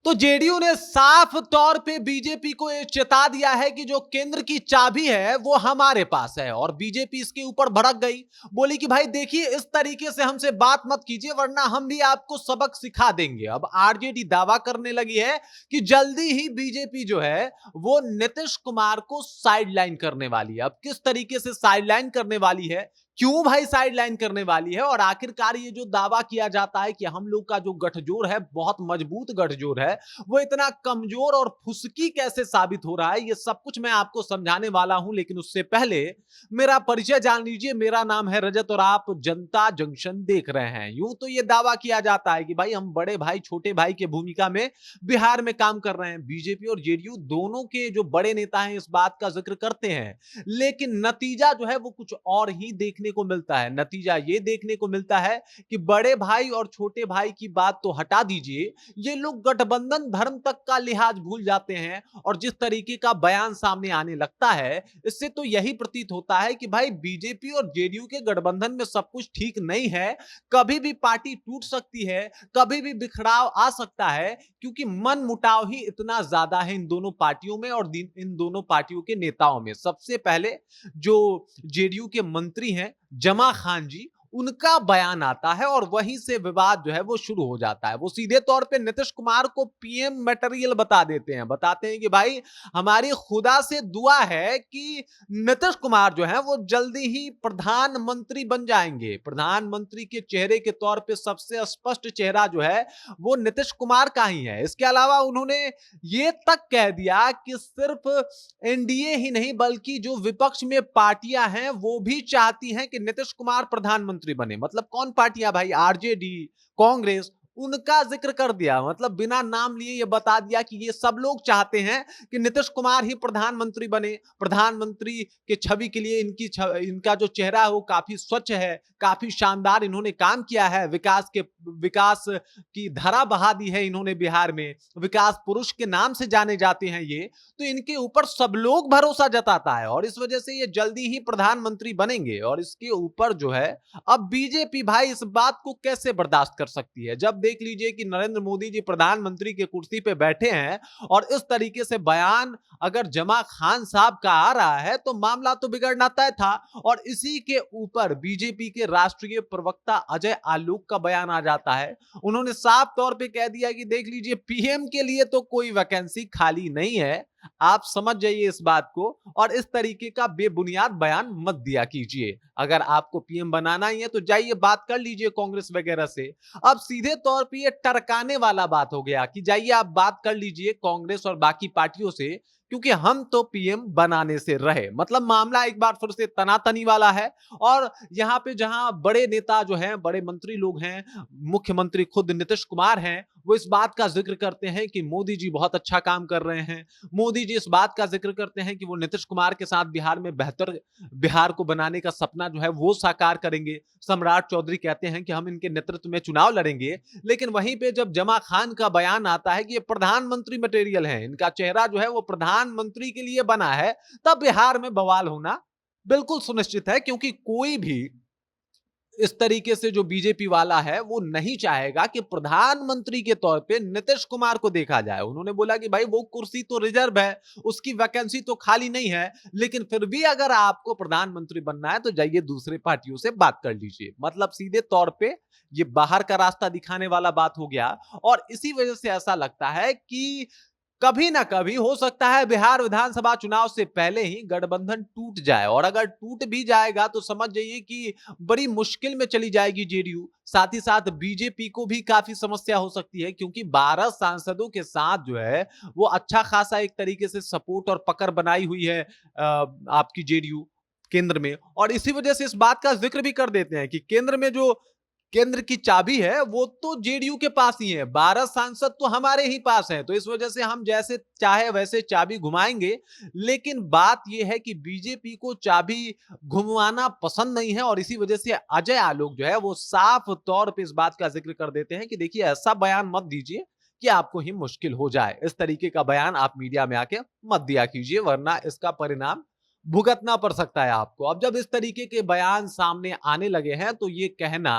तो जेडीयू ने साफ तौर पे बीजेपी को ये चेता दिया है कि जो केंद्र की चाबी है वो हमारे पास है, और बीजेपी इसके ऊपर भड़क गई। बोली कि भाई देखिए, इस तरीके से हमसे बात मत कीजिए वरना हम भी आपको सबक सिखा देंगे। अब आरजेडी दावा करने लगी है कि जल्दी ही बीजेपी जो है वो नीतीश कुमार को साइडलाइन करने वाली है। अब किस तरीके से साइडलाइन करने वाली है, क्यों भाई साइडलाइन करने वाली है, और आखिरकार ये जो दावा किया जाता है कि हम लोग का जो गठजोड़ है बहुत मजबूत गठजोड़ है, वो इतना कमजोर और फुसकी कैसे साबित हो रहा है, ये सब कुछ मैं आपको समझाने वाला हूं। लेकिन उससे पहले मेरा परिचय जान लीजिए। मेरा नाम है रजत और आप जनता जंक्शन देख रहे हैं। यूं तो ये दावा किया जाता है कि भाई हम बड़े भाई छोटे भाई की भूमिका में बिहार में काम कर रहे हैं। बीजेपी और जेडीयू दोनों के जो बड़े नेता हैं इस बात का जिक्र करते हैं, लेकिन नतीजा जो है वो कुछ और ही देखने को मिलता है। नतीजा ये देखने को मिलता है कि बड़े भाई और छोटे भाई की बात तो हटा दीजिए, ये लोग गठबंधन धर्म तक का लिहाज भूल जाते हैं। और जिस तरीके का बयान सामने आने लगता है, इससे तो यही प्रतीत होता है कि भाई बीजेपी और जेडीयू के गठबंधन में सब कुछ ठीक नहीं है। कभी भी पार्टी टूट सकती है, कभी भी बिखराव आ सकता है, क्योंकि मन मुटाव ही इतना ज्यादा है इन दोनों पार्टियों में और इन दोनों पार्टियों के नेताओं में। सबसे पहले जो जेडीयू के मंत्री हैं जमा खान जी, उनका बयान आता है और वहीं से विवाद जो है वो शुरू हो जाता है। वो सीधे तौर पे नीतीश कुमार को पीएम मटेरियल बता देते हैं, बताते हैं कि भाई हमारी खुदा से दुआ है कि नीतीश कुमार जो है वो जल्दी ही प्रधानमंत्री बन जाएंगे। प्रधानमंत्री के चेहरे के तौर पे सबसे स्पष्ट चेहरा जो है वो नीतीश कुमार का ही है। इसके अलावा उन्होंने ये तक कह दिया कि सिर्फ एनडीए ही नहीं बल्कि जो विपक्ष में पार्टियां हैं वो भी चाहती हैं कि नीतीश कुमार प्रधानमंत्री बने। मतलब कौन पार्टियां भाई? आरजेडी, कांग्रेस, उनका जिक्र कर दिया। मतलब बिना नाम लिए ये बता दिया कि ये सब लोग चाहते हैं कि नीतीश कुमार ही प्रधानमंत्री बने। प्रधानमंत्री के छवि के लिए इनका जो चेहरा है वो काफी स्वच्छ है, काफी शानदार इन्होंने काम किया है। विकास की धारा बहा दी है इन्होंने बिहार में, विकास पुरुष के नाम से जाने जाते हैं ये। तो इनके ऊपर सब लोग भरोसा जताता है और इस वजह से ये जल्दी ही प्रधानमंत्री बनेंगे। और इसके ऊपर जो है अब बीजेपी भाई इस बात को कैसे बर्दाश्त कर सकती है? जब देख लीजिए कि नरेंद्र मोदी जी प्रधानमंत्री की कुर्सी पे बैठे हैं और इस तरीके से बयान अगर जमा खान साहब का आ रहा है तो मामला तो बिगड़ना तय था। और इसी के ऊपर बीजेपी के राष्ट्रीय प्रवक्ता अजय आलोक का बयान आ जाता है। उन्होंने साफ तौर पे कह दिया कि देख लीजिए, पीएम के लिए तो कोई वैकेंसी खाली नहीं है, आप समझ जाइए इस बात को, और इस तरीके का बेबुनियाद बयान मत दिया कीजिए। अगर आपको पीएम बनाना ही है तो जाइए बात कर लीजिए कांग्रेस वगैरह से। अब सीधे तौर पे ये टरकाने वाला बात हो गया कि जाइए आप बात कर लीजिए कांग्रेस और बाकी पार्टियों से, क्योंकि हम तो पीएम बनाने से रहे। मतलब मामला एक बार फिर से तनातनी वाला है। और यहां पे जहां बड़े नेता जो हैं, बड़े मंत्री लोग हैं, मुख्यमंत्री खुद नीतीश कुमार हैं, वो इस बात का जिक्र करते हैं कि मोदी जी बहुत अच्छा काम कर रहे हैं। मोदी जी इस बात का जिक्र करते हैं कि वो नीतीश कुमार के साथ बिहार में बेहतर बिहार को बनाने का सपना जो है वो साकार करेंगे। सम्राट चौधरी कहते हैं कि हम इनके नेतृत्व में चुनाव लड़ेंगे। लेकिन वहीं पे जब जमा खान का बयान आता है कि ये प्रधानमंत्री मटेरियल है, इनका चेहरा जो है वो प्रधानमंत्री के लिए बना है, तब बिहार में बवाल होना बिल्कुल सुनिश्चित है। क्योंकि कोई भी इस तरीके से जो बीजेपी वाला है वो नहीं चाहेगा कि प्रधानमंत्री के तौर पे नीतीश कुमार को देखा जाए। उन्होंने बोला कि भाई वो कुर्सी तो रिजर्व है, उसकी वैकेंसी तो खाली नहीं है, लेकिन फिर भी अगर आपको प्रधानमंत्री बनना है तो जाइए दूसरे पार्टियों से बात कर लीजिए। मतलब सीधे तौर पे ये बाहर का रास्ता दिखाने वाला बात हो गया। और इसी वजह से ऐसा लगता है कि कभी ना कभी हो सकता है बिहार विधानसभा चुनाव से पहले ही गठबंधन टूट जाए। और अगर टूट भी जाएगा तो समझ जाइए कि बड़ी मुश्किल में चली जाएगी जेडीयू। साथ ही साथ बीजेपी को भी काफी समस्या हो सकती है, क्योंकि 12 सांसदों के साथ जो है वो अच्छा खासा एक तरीके से सपोर्ट और पकड़ बनाई हुई है आपकी जेडीयू केंद्र में। और इसी वजह से इस बात का जिक्र भी कर देते हैं कि केंद्र की चाबी है वो तो जेडीयू के पास ही है, 12 सांसद तो हमारे ही पास हैं। तो इस वजह से हम जैसे चाहे वैसे चाबी घुमाएंगे। लेकिन बात यह है कि बीजेपी को चाबी घुमाना पसंद नहीं है। और इसी वजह से अजय आलोक जो है वो साफ तौर पे इस बात का जिक्र कर देते हैं कि देखिए, ऐसा बयान मत दीजिए कि आपको ही मुश्किल हो जाए। इस तरीके का बयान आप मीडिया में आके मत दिया कीजिए, वरना इसका परिणाम भुगतना पड़ सकता है आपको। अब जब इस तरीके के बयान सामने आने लगे हैं तो ये कहना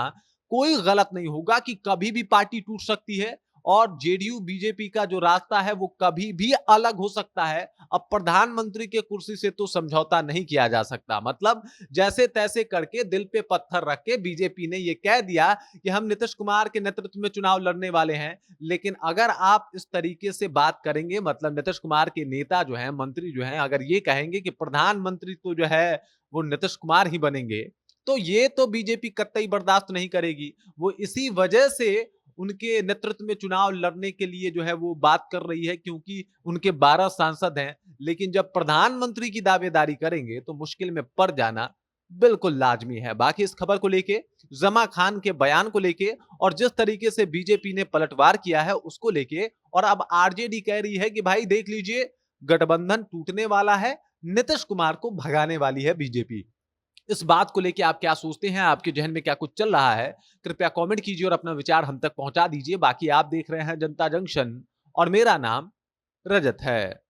कोई गलत नहीं होगा कि कभी भी पार्टी टूट सकती है। और जेडीयू बीजेपी का जो रास्ता है वो कभी भी अलग हो सकता है। अब प्रधानमंत्री के कुर्सी से तो समझौता नहीं किया जा सकता। मतलब जैसे तैसे करके दिल पे पत्थर रख के बीजेपी ने ये कह दिया कि हम नीतीश कुमार के नेतृत्व में चुनाव लड़ने वाले हैं। लेकिन अगर आप इस तरीके से बात करेंगे, मतलब नीतीश कुमार के नेता जो हैं, मंत्री जो हैं, अगर ये कहेंगे कि प्रधानमंत्री तो जो है वो नीतीश कुमार ही बनेंगे, तो ये तो बीजेपी कतई बर्दाश्त नहीं करेगी। वो इसी वजह से उनके नेतृत्व में चुनाव लड़ने के लिए जो है वो बात कर रही है, क्योंकि उनके 12 सांसद हैं। लेकिन जब प्रधानमंत्री की दावेदारी करेंगे तो मुश्किल में पड़ जाना बिल्कुल लाजमी है। बाकी इस खबर को लेके, जमा खान के बयान को लेके और जिस तरीके से बीजेपी ने पलटवार किया है उसको लेके, और अब आरजेडी कह रही है कि भाई देख लीजिए गठबंधन टूटने वाला है, नीतीश कुमार को भगाने वाली है बीजेपी। इस बात को लेके आप क्या सोचते हैं? आपके ज़हन में क्या कुछ चल रहा है? कृपया कमेंट कीजिए और अपना विचार हम तक पहुंचा दीजिए। बाकी आप देख रहे हैं जनता जंक्शन और मेरा नाम रजत है।